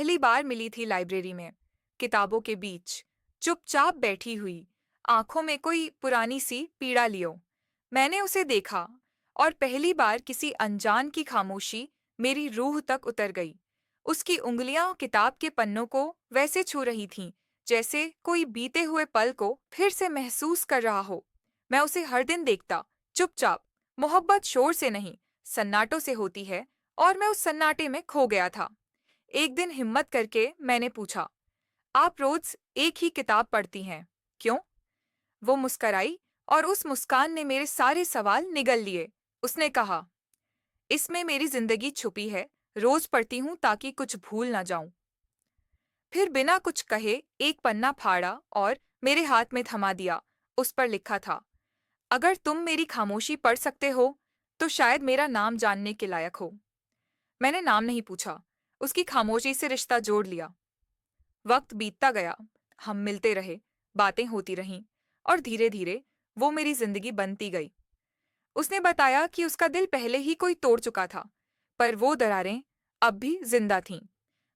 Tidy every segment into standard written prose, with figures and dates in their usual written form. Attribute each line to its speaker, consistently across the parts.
Speaker 1: पहली बार मिली थी लाइब्रेरी में, किताबों के बीच, चुपचाप बैठी हुई, आंखों में कोई पुरानी सी पीड़ा लियो। मैंने उसे देखा, और पहली बार किसी अनजान की खामोशी मेरी रूह तक उतर गई। उसकी उंगलियां किताब के पन्नों को वैसे छू रही थीं, जैसे कोई बीते हुए पल को फिर से महसूस कर रहा हो। मैं उसे हर दिन देखता, चुपचाप। मोहब्बत शोर से नहीं, सन्नाटों से होती है, और मैं उस सन्नाटे में खो गया था। एक दिन हिम्मत करके मैंने पूछा, आप रोज एक ही किताब पढ़ती हैं, क्यों? वो मुस्कराई, और उस मुस्कान ने मेरे सारे सवाल निगल लिए। उसने कहा, इसमें मेरी जिंदगी छुपी है, रोज पढ़ती हूँ ताकि कुछ भूल ना जाऊं। फिर बिना कुछ कहे एक पन्ना फाड़ा और मेरे हाथ में थमा दिया। उस पर लिखा था, अगर तुम मेरी खामोशी पढ़ सकते हो, तो शायद मेरा नाम जानने के लायक हो। मैंने नाम नहीं पूछा, उसकी खामोशी से रिश्ता जोड़ लिया। वक्त बीतता गया, हम मिलते रहे, बातें होती रहीं, और धीरे धीरे वो मेरी जिंदगी बनती गई। उसने बताया कि उसका दिल पहले ही कोई तोड़ चुका था, पर वो दरारें अब भी जिंदा थीं।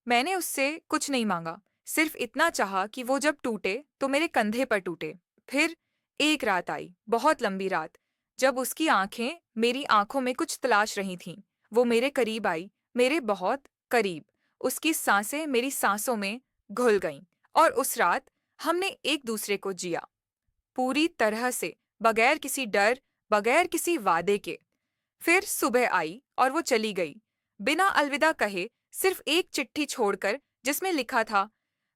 Speaker 1: मैंने उससे कुछ नहीं मांगा, सिर्फ इतना चाहा कि वो जब टूटे तो मेरे कंधे पर टूटे। फिर एक रात आई, बहुत लंबी रात, जब उसकी आंखें मेरी आंखों में कुछ तलाश रही थीं। वो मेरे करीब आई, मेरे बहुत करीब। उसकी सांसें मेरी सांसों में घुल गईं, और उस रात हमने एक दूसरे को जिया, पूरी तरह से, बगैर किसी डर, बगैर किसी वादे के। फिर सुबह आई और वो चली गई, बिना अलविदा कहे, सिर्फ एक चिट्ठी छोड़कर जिसमें लिखा था,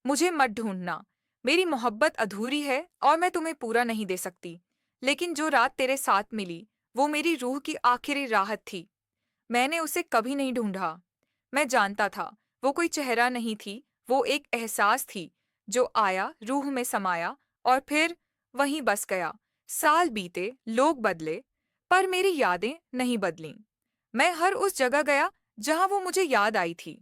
Speaker 1: मुझे मत ढूंढना, मेरी मोहब्बत अधूरी है और मैं तुम्हें पूरा नहीं दे सकती। लेकिन जो रात तेरे साथ मिली, वो मेरी रूह की आखिरी राहत थी। मैंने उसे कभी नहीं ढूंढा। मैं जानता था, वो कोई चेहरा नहीं थी, वो एक एहसास थी, जो आया, रूह में समाया, और फिर वहीं बस गया। साल बीते, लोग बदले, पर मेरी यादें नहीं बदलीं। मैं हर उस जगह गया जहां वो मुझे याद आई थी।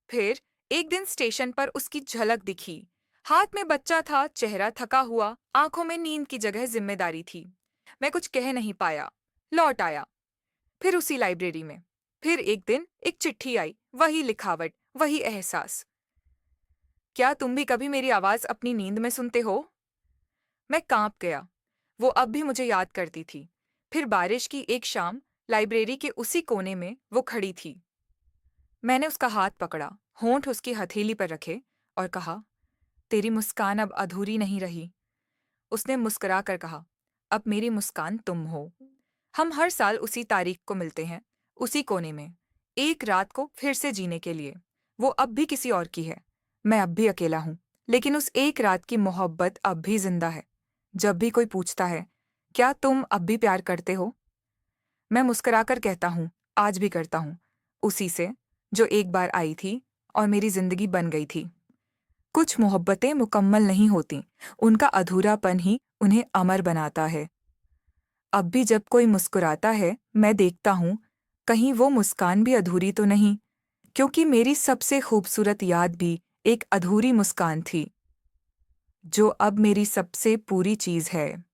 Speaker 1: फिर एक दिन स्टेशन पर उसकी झलक दिखी। हाथ में बच्चा था, चेहरा थका हुआ, आंखों में नींद की जगह जिम्मेदारी थी। मैं कुछ कह नहीं पाया, लौट आया। फिर उसी लाइब्रेरी में। फिर एक दिन एक चिट्ठी आई, वही लिखावट, वही एहसास। क्या तुम भी कभी मेरी आवाज अपनी नींद में सुनते हो? मैं कांप गया। वो अब भी मुझे याद करती थी। फिर बारिश की एक शाम, लाइब्रेरी के उसी कोने में वो खड़ी थी। मैंने उसका हाथ पकड़ा, होंठ उसकी हथेली पर रखे, और कहा, तेरी मुस्कान अब अधूरी नहीं रही। उसने मुस्कुरा कर कहा, अब मेरी मुस्कान तुम हो। हम हर साल उसी तारीख को मिलते हैं, उसी कोने में, एक रात को फिर से जीने के लिए। वो अब भी किसी और की है, मैं अब भी अकेला हूं, लेकिन उस एक रात की मोहब्बत अब भी जिंदा है। जब भी कोई पूछता है, क्या तुम अब भी प्यार करते हो, मैं मुस्कुराकर कहता हूँ, आज भी करता हूँ, उसी से, जो एक बार आई थी और मेरी जिंदगी बन गई थी। कुछ मोहब्बतें मुकम्मल नहीं होती, उनका अधूरापन ही उन्हें अमर बनाता है। अब भी जब कोई मुस्कुराता है, मैं देखता हूँ, कहीं वो मुस्कान भी अधूरी तो नहीं, क्योंकि मेरी सबसे खूबसूरत याद भी एक अधूरी मुस्कान थी, जो अब मेरी सबसे पूरी चीज़ है।